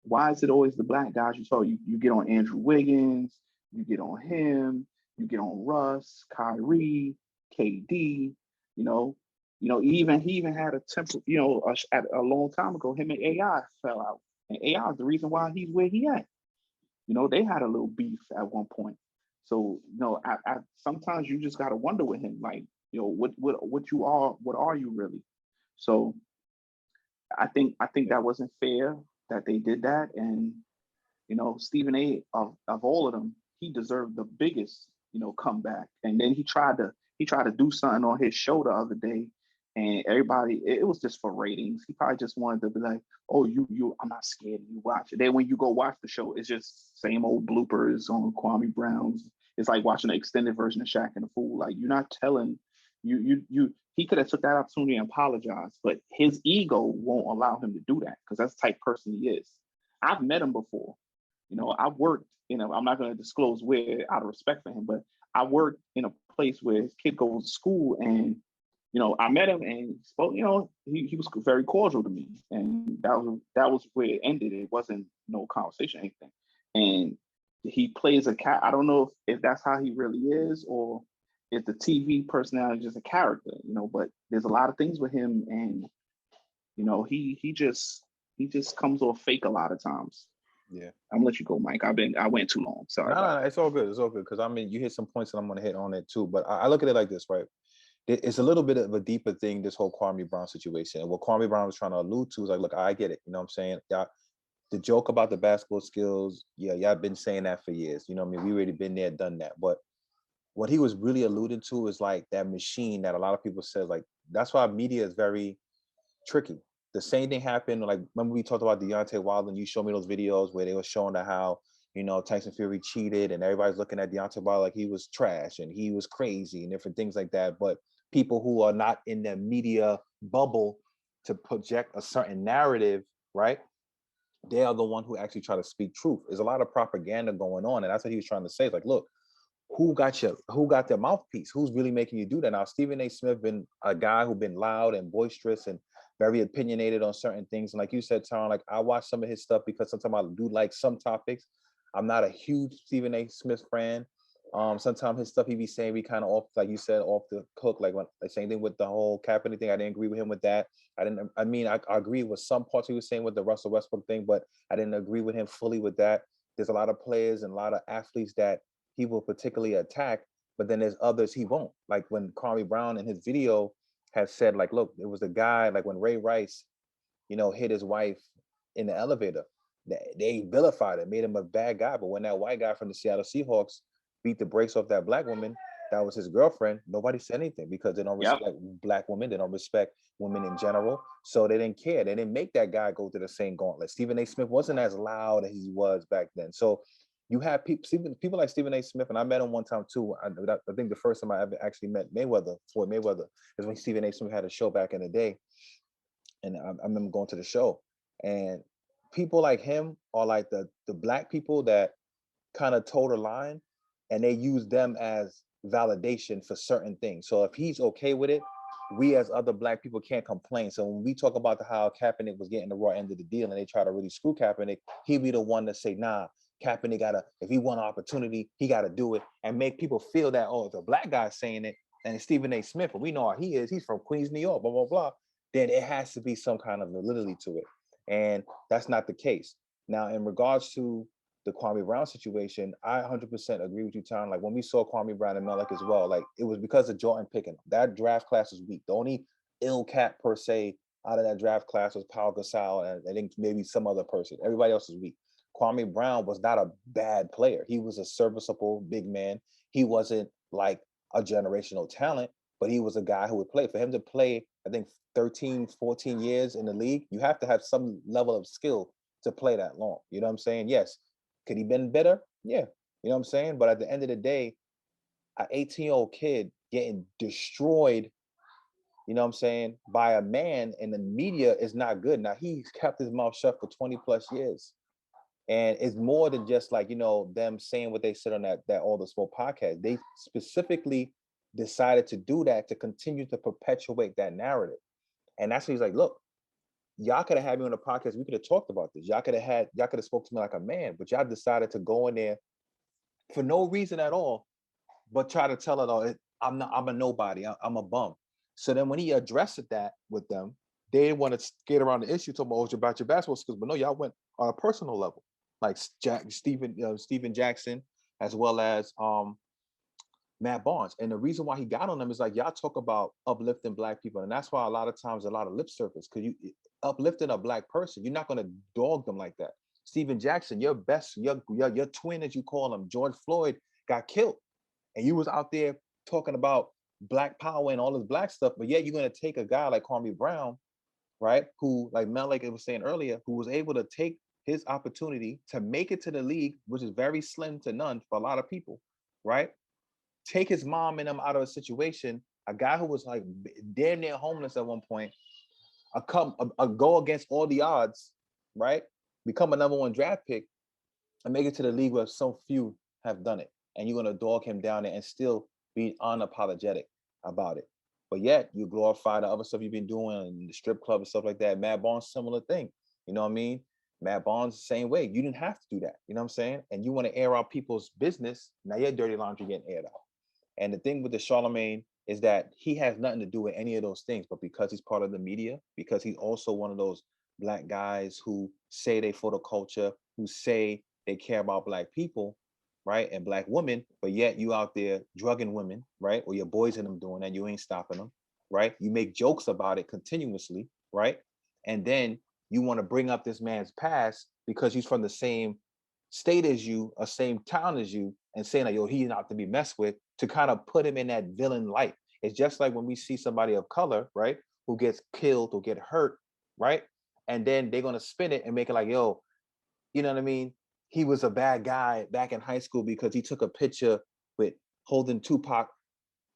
Why is it always the black guys you talk? You get on Andrew Wiggins, you get on him, you get on Russ, Kyrie, KD, even he even had a temper, a long time ago, him and AI fell out. And AI is the reason why he's where he at. They had a little beef at one point. So, I sometimes you just gotta wonder with him, like, what are you really? So I think that wasn't fair that they did that. And, Stephen A. of all of them, he deserved the biggest, comeback. And then he tried to do something on his show the other day, and everybody, it was just for ratings. He probably just wanted to be like, oh, I'm not scared of you, watch it. Then when you go watch the show, it's just same old bloopers on Kwame Brown's. It's like watching an extended version of Shaq and the Fool. Like, you're not telling he could have took that opportunity and apologized, but his ego won't allow him to do that because that's the type of person he is. I've met him before. I've worked, I'm not going to disclose where out of respect for him, but I worked in a place where his kid goes to school, and I met him and he spoke, he was very cordial to me. And that was where it ended. It wasn't no conversation or anything. And he plays a cat. I don't know if that's how he really is, or if the TV personality is just a character, but there's a lot of things with him, and he just comes off fake a lot of times. Yeah. I'm gonna let you go, Mike. I went too long. Sorry. No, it's all good. It's all good. Because you hit some points and I'm gonna hit on it too. But I look at it like this, right? It's a little bit of a deeper thing, this whole Kwame Brown situation. And what Kwame Brown was trying to allude to is like, look, I get it. You know what I'm saying? Y'all, the joke about the basketball skills, yeah, y'all been saying that for years. We already been there, done that. But what he was really alluding to is like that machine that a lot of people said, like, that's why media is very tricky. The same thing happened, like, remember we talked about Deontay Wilder, and you showed me those videos where they were showing how, Tyson Fury cheated, and everybody's looking at Deontay Wilder like he was trash and he was crazy and different things like that. But people who are not in the media bubble to project a certain narrative, right? They are the one who actually try to speak truth. There's a lot of propaganda going on, and that's what he was trying to say. It's like, look, who got their mouthpiece? Who's really making you do that? Now, Stephen A. Smith been a guy who's been loud and boisterous and very opinionated on certain things. And like you said, Tom, like, I watch some of his stuff because sometimes I do like some topics. I'm not a huge Stephen A. Smith fan. Sometimes his stuff he be saying be kind of off, like you said, off the hook. Like same thing with the whole Kaepernick thing. I didn't agree with him with that. I agree with some parts he was saying with the Russell Westbrook thing, but I didn't agree with him fully with that. There's a lot of players and a lot of athletes that he will particularly attack, but then there's others he won't. Like when Kwame Brown in his video has said, like, look, it was a guy, like when Ray Rice, hit his wife in the elevator, they vilified it, made him a bad guy. But when that white guy from the Seattle Seahawks beat the brakes off that black woman, that was his girlfriend, nobody said anything because they don't respect black women. They don't respect women in general. So they didn't care. They didn't make that guy go to the same gauntlet. Stephen A. Smith wasn't as loud as he was back then. So You have people like Stephen A. Smith, and I met him one time too. I think the first time I ever actually met Floyd Mayweather, is when Stephen A. Smith had a show back in the day, and I remember going to the show. And people like him are like the black people that kind of toe the line, and they use them as validation for certain things. So if he's okay with it, we as other black people can't complain. So when we talk about how Kaepernick was getting the raw end of the deal and they try to really screw Kaepernick, he'll be the one to say, nah, Kaepernick gotta, if he want an opportunity, he gotta do it, and make people feel that, oh, if a black guy's saying it, and it's Stephen A. Smith, and we know how he is, he's from Queens, New York, blah, blah, blah, then it has to be some kind of validity to it. And that's not the case. Now, in regards to the Kwame Brown situation, I 100% agree with you, Tom. Like when we saw Kwame Brown and Malik as well, like it was because of Jordan picking. That draft class was weak. The only ill cat per se out of that draft class was Paul Gasol, and I think maybe some other person. Everybody else was weak. Kwame Brown was not a bad player. He was a serviceable big man. He wasn't like a generational talent, but he was a guy who would play. For him to play, I think 13, 14 years in the league, you have to have some level of skill to play that long. You know what I'm saying? Yes. Could he been better? Yeah. You know what I'm saying? But at the end of the day, an 18-year-old kid getting destroyed, you know what I'm saying, by a man in the media is not good. Now, he's kept his mouth shut for 20 plus years. And it's more than just like, you know, them saying what they said on that All the Smoke podcast. They specifically decided to do that to continue to perpetuate that narrative. And that's what he's like, look, y'all could have had me on the podcast. We could have talked about this. Y'all could have spoke to me like a man, but y'all decided to go in there for no reason at all, but try to tell it all. I'm a nobody. I'm a bum. So then when he addressed that with them, they didn't want to skate around the issue, talking about your basketball skills, but no, y'all went on a personal level, like Stephen Jackson, as well as Matt Barnes. And the reason why he got on them is like, y'all talk about uplifting black people. And that's why a lot of times a lot of lip service, because you uplifting a black person, you're not going to dog them like that. Stephen Jackson, your twin, as you call him, George Floyd, got killed. And you was out there talking about black power and all this black stuff, but yet you're going to take a guy like Kwame Brown, right? Who, like Malik was saying earlier, who was able to take his opportunity to make it to the league, which is very slim to none for a lot of people, right? Take his mom and him out of a situation, a guy who was like damn near homeless at one point, a go against all the odds, right? Become a number one draft pick and make it to the league where so few have done it. And you're gonna dog him down there and still be unapologetic about it. But yet you glorify the other stuff you've been doing in the strip club and stuff like that. Matt Barnes, similar thing. You know what I mean? Matt Barnes, same way. You didn't have to do that. You know what I'm saying? And you want to air out people's business. Now your dirty laundry getting aired out. And the thing with the Charlemagne is that he has nothing to do with any of those things, but because he's part of the media, because he's also one of those black guys who say they for the culture, who say they care about black people, right, and black women, but yet you out there drugging women, right, or your boys in them doing that, you ain't stopping them, right? You make jokes about it continuously, right? And then you want to bring up this man's past because he's from the same state as you, or same town as you, and saying like, yo, he's not to be messed with, to kind of put him in that villain light. It's just like when we see somebody of color, right, who gets killed or get hurt, right? And then they're gonna spin it and make it like, yo, you know what I mean? He was a bad guy back in high school because he took a picture with holding Tupac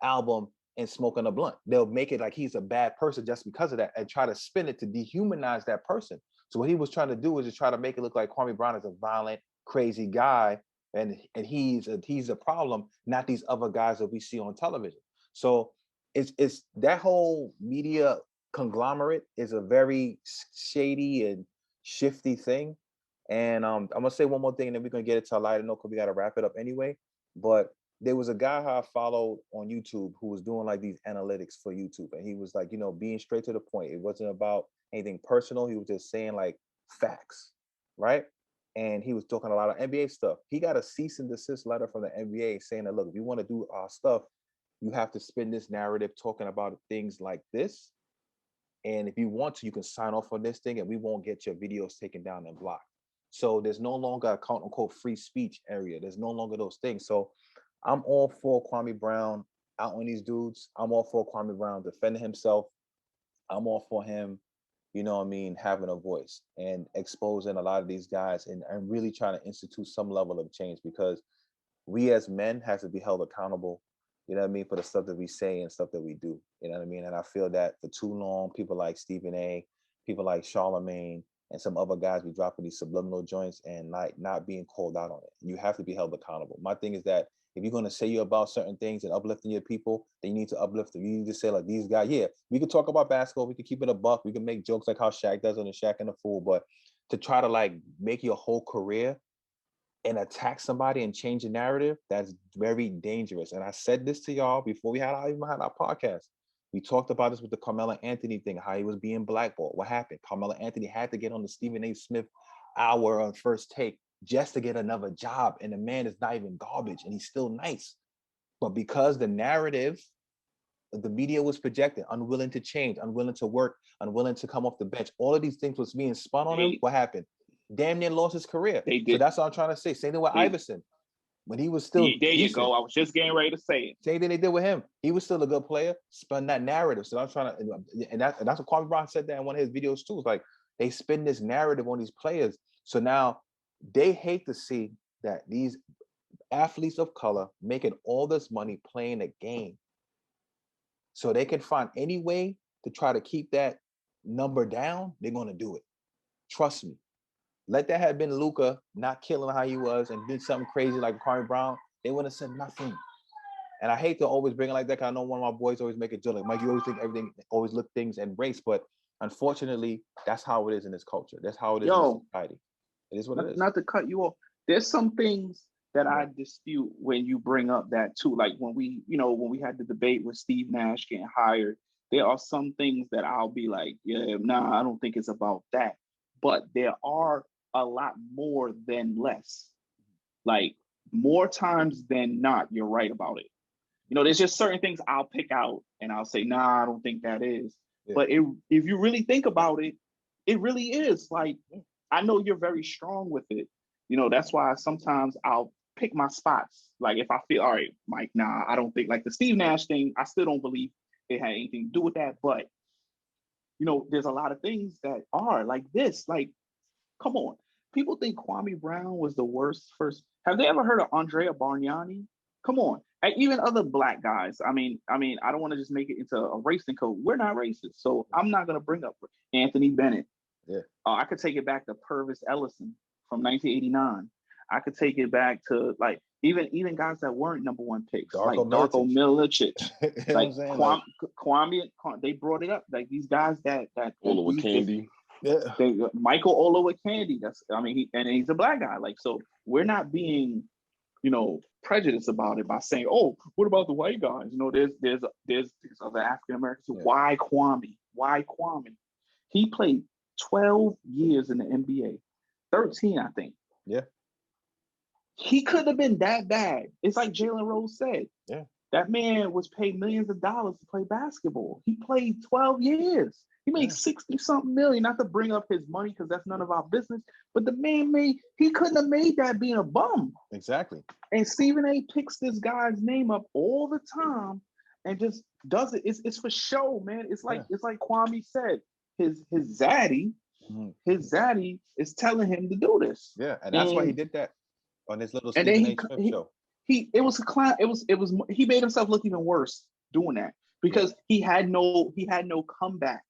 album and smoking a blunt. They'll make it like he's a bad person just because of that and try to spin it to dehumanize that person. So what he was trying to do is just try to make it look like Kwame Brown is a violent, crazy guy, and he's a problem, not these other guys that we see on television. So it's that whole media conglomerate is a very shady and shifty thing. And I'm gonna say one more thing, and then we're gonna get it to a lighter note because we gotta wrap it up anyway. But there was a guy who I followed on YouTube who was doing like these analytics for YouTube, and he was like, you know, being straight to the point. It wasn't about anything personal. He was just saying like facts, right? And he was talking a lot of NBA stuff. He got a cease and desist letter from the NBA saying that, look, if you want to do our stuff, you have to spin this narrative talking about things like this. And if you want to, you can sign off on this thing and we won't get your videos taken down and blocked. So there's no longer a quote unquote free speech area. There's no longer those things. So I'm all for Kwame Brown out on these dudes. I'm all for Kwame Brown defending himself. I'm all for him you know what I mean, having a voice and exposing a lot of these guys and really trying to institute some level of change, because we as men have to be held accountable, you know what I mean, for the stuff that we say and stuff that we do. You know what I mean? And I feel that for too long, people like Stephen A, people like Charlemagne, and some other guys be dropping these subliminal joints and like not being called out on it. You have to be held accountable. My thing is that if you're gonna say you about certain things and uplifting your people, then you need to uplift them. You need to say like these guys, yeah, we can talk about basketball, we can keep it a buck, we can make jokes like how Shaq does on the Shaq and the Fool, but to try to like make your whole career and attack somebody and change the narrative, that's very dangerous. And I said this to y'all before we even had our podcast. We talked about this with the Carmelo Anthony thing, how he was being blackballed. What happened? Carmelo Anthony had to get on the Stephen A. Smith hour on First Take just to get another job. And the man is not even garbage and he's still nice. But because the narrative, the media was projecting, unwilling to change, unwilling to work, unwilling to come off the bench, all of these things was being spun on him. What happened? Damn near lost his career. So that's what I'm trying to say. Same thing with Iverson. When he was still there you decent. go. I was just getting ready to say it. Same thing they did with him. He was still a good player, spun that narrative. So I'm trying to, and that's what Kwame Brown said that in one of his videos too. It's like they spin this narrative on these players. So now they hate to see that these athletes of color making all this money playing a game. So they can find any way to try to keep that number down, they're gonna do it. Trust me. Let that have been Luka not killing how he was and did something crazy like Kwame Brown, they wouldn't have said nothing. And I hate to always bring it like that, because I know one of my boys always make a joke like, Mike, you always think everything, always look things and race, but unfortunately, that's how it is in this culture. That's how it is in society. It is what it is. Not to cut you off. There's some things that I dispute when you bring up that too. Like when we had the debate with Steve Nash getting hired, there are some things that I'll be like, yeah, nah, I don't think it's about that. But there are a lot more than less. Like more times than not, you're right about it. There's just certain things I'll pick out and I'll say, nah, I don't think that is. Yeah. But if you really think about it, it really is. Like, I know you're very strong with it. That's why sometimes I'll pick my spots. Like if I feel, all right, Mike, nah, I don't think, like the Steve Nash thing, I still don't believe it had anything to do with that. But, there's a lot of things that are like this. Like, come on. People think Kwame Brown was the worst first. Have they ever heard of Andrea Bargnani? Come on. And even other black guys. I mean, I don't want to just make it into a racing code. We're not racist. So I'm not going to bring up Anthony Bennett. Yeah. I could take it back to Purvis Ellison from 1989. I could take it back to like even guys that weren't number one picks, like Darko Milicic, like Kwame. They brought it up, like these guys that Olowokandi. Yeah, Michael Olowokandi. He's a black guy. Like, so we're not being, prejudiced about it by saying, oh, what about the white guys? There's other African Americans. Yeah. Why Kwame? Why Kwame? He played 12 years in the NBA, 13, I think. Yeah. He couldn't have been that bad. It's like Jalen Rose said. Yeah. That man was paid millions of dollars to play basketball. He played 12 years. He made 60-something million, not to bring up his money because that's none of our business. But the man he couldn't have made that being a bum. Exactly. And Stephen A picks this guy's name up all the time and just does it. It's for show, man. It's like Kwame said, his zaddy, his zaddy is telling him to do this. Yeah, and that's why he did that on his little Stephen A Smith show. He made himself look even worse doing that because he had no comeback.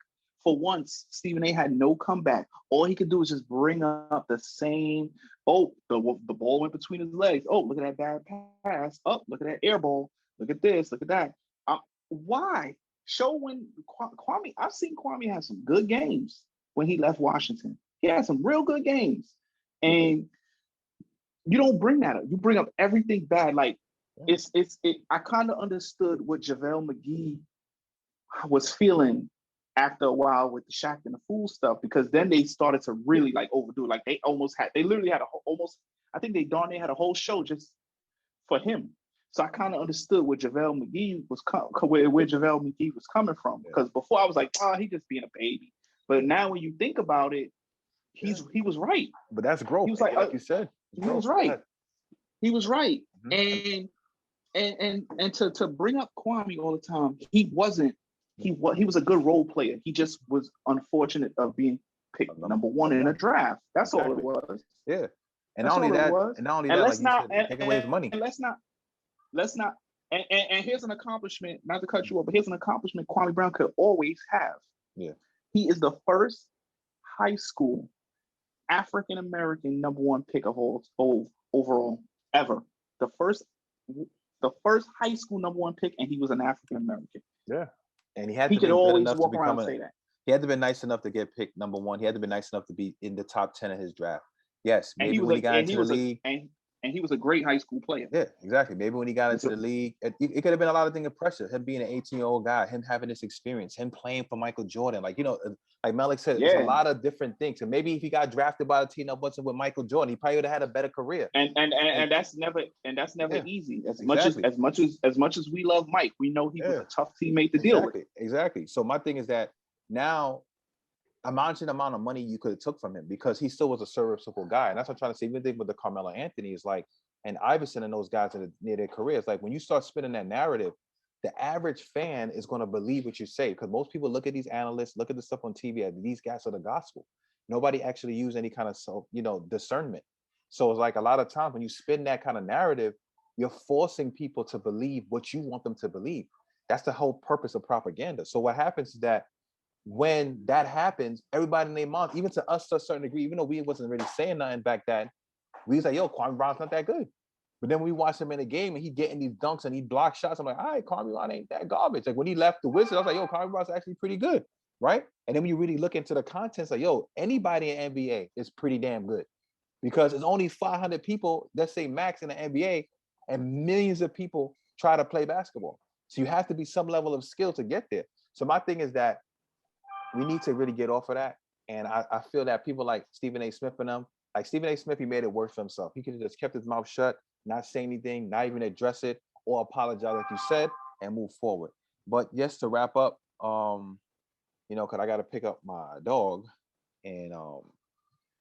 For once, Stephen A had no comeback. All he could do was just bring up the same. Oh, the ball went between his legs. Oh, look at that bad pass. Oh, look at that air ball. Look at this. Look at that. Why? Show when Kwame. I've seen Kwame have some good games when he left Washington. He had some real good games, and you don't bring that up. You bring up everything bad. Like I kind of understood what JaVale McGee was feeling after a while with the Shaq and the Fool stuff, because then they started to really like overdo it. Like they literally had I think they darn near had a whole show just for him. So I kind of understood where JaVale McGee was where JaVale McGee was coming from. Because before I was like, he just being a baby. But now when you think about it, he was right. But that's growth. He was like you said. He was right. He was right. Mm-hmm. And to bring up Kwame all the time, he wasn't he was a good role player. He just was unfortunate of being picked number one in a draft. That's all it was. Yeah. And That's not only all it that, was. and not only And that, let's like you not said, taking away his money. and let's not and here's an accomplishment, not to cut you off, but here's an accomplishment Kwame Brown could always have. Yeah. He is the first high school African American number one pick of all overall ever. The first high school number one pick, and he was an African American. Yeah. And he had He to be could good always enough to walk around become and say that. he had to be nice enough to get picked number one. He had to be nice enough to be in the top 10 of his draft. Yes, And maybe when he got into the league. And he was a great high school player. Yeah, exactly. Maybe when he got into the league, it could have been a lot of things of pressure. Him being an 18-year-old guy, him having this experience, him playing for Michael Jordan. Like, like Malik said, there's a lot of different things. And maybe if he got drafted by the team that wasn't with Michael Jordan, he probably would have had a better career. And that's never easy. As much as we love Mike, we know he was a tough teammate to deal with. Exactly. So my thing is that now imagine the amount of money you could have took from him because he still was a serviceable guy. And that's what I'm trying to say. Even thing with the Carmelo Anthony is like, and Iverson and those guys near their careers, like when you start spinning that narrative, the average fan is going to believe what you say because most people look at these analysts, look at the stuff on TV, and these guys are the gospel. Nobody actually use any kind of discernment. So it's like a lot of times when you spin that kind of narrative, you're forcing people to believe what you want them to believe. That's the whole purpose of propaganda. So what happens is that when that happens, everybody in their mouth, even to us to a certain degree, even though we wasn't really saying nothing back then, we was like, yo, Kwame Brown's not that good. But then we watch him in the game and he getting these dunks and he block shots. I'm like, all right, Kwame Brown ain't that garbage. Like when he left the Wizards, I was like, yo, Kwame Brown's actually pretty good, right? And then when you really look into the contents, like, yo, anybody in NBA is pretty damn good because there's only 500 people, let's say max in the NBA, and millions of people try to play basketball. So you have to be some level of skill to get there. So my thing is that we need to really get off of that. And I feel that people like Stephen A. Smith and them, like Stephen A. Smith, he made it worse for himself. He could have just kept his mouth shut, not say anything, not even address it or apologize like you said and move forward. But just to wrap up, because I got to pick up my dog and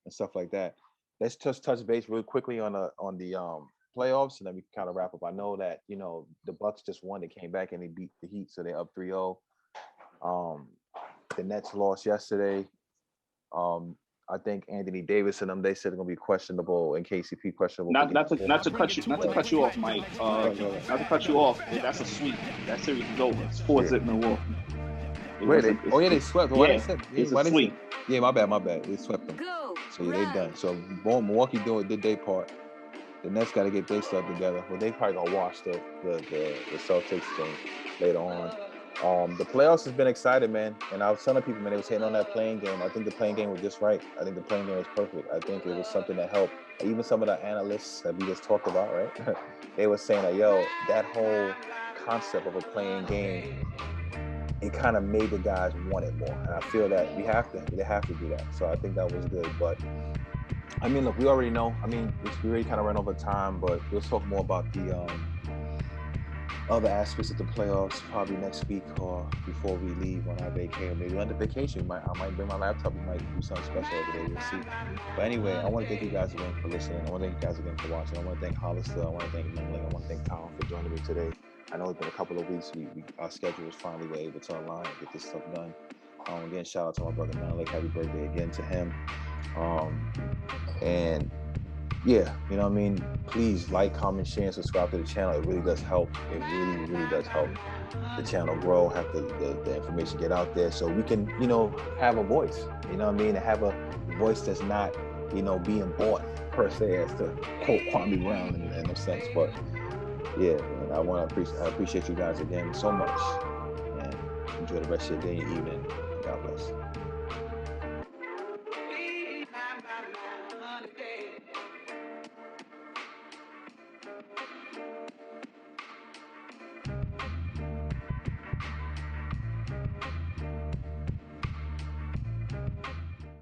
stuff like that. Let's just touch base real quickly on the playoffs and then we can kind of wrap up. I know that, the Bucks just won. They came back and they beat the Heat, so they're up 3-0. The Nets lost yesterday. I think Anthony Davis and them, they said they're gonna be questionable and KCP questionable. Not to cut you off, Mike. Not to cut you off. That's a sweep. That series is over. It's 4-0 Milwaukee. They swept. Why it's a sweep. Yeah, my bad. They swept them. So yeah, they done. So Milwaukee did their part. The Nets got to get their stuff together. Well, they probably gonna watch the Celtics game later on. The playoffs has been exciting, man. And I was telling people, man, they was hitting on that playing game. I think the playing game was just right. I think the playing game was perfect. I think it was something that helped. Even some of the analysts that we just talked about, right? They were saying that, yo, that whole concept of a playing game, it kind of made the guys want it more. And I feel that they have to do that. So I think that was good. But I mean, look, we already know. I mean, we already kind of ran over time, but we'll talk more about the other aspects of the playoffs probably next week or before we leave on our vacation. Maybe on the vacation, I might bring my laptop. We might do something special over there. We'll see. But anyway, I want to thank you guys again for listening. I want to thank you guys again for watching. I want to thank Hollister. I want to thank Mendling. I want to thank Tom for joining me today. I know it's been a couple of weeks. Our schedule was finally able to align and get this stuff done. Again, shout out to my brother Malik. Happy birthday again to him. And yeah, you know what I mean? Please like, comment, share, and subscribe to the channel. It really does help. It really, really does help the channel grow, have the information get out there so we can, have a voice, you know what I mean? And have a voice that's not, being bought per se, as to quote Kwame Brown in a sense. But yeah, man, I appreciate you guys again so much. And enjoy the rest of your day and evening.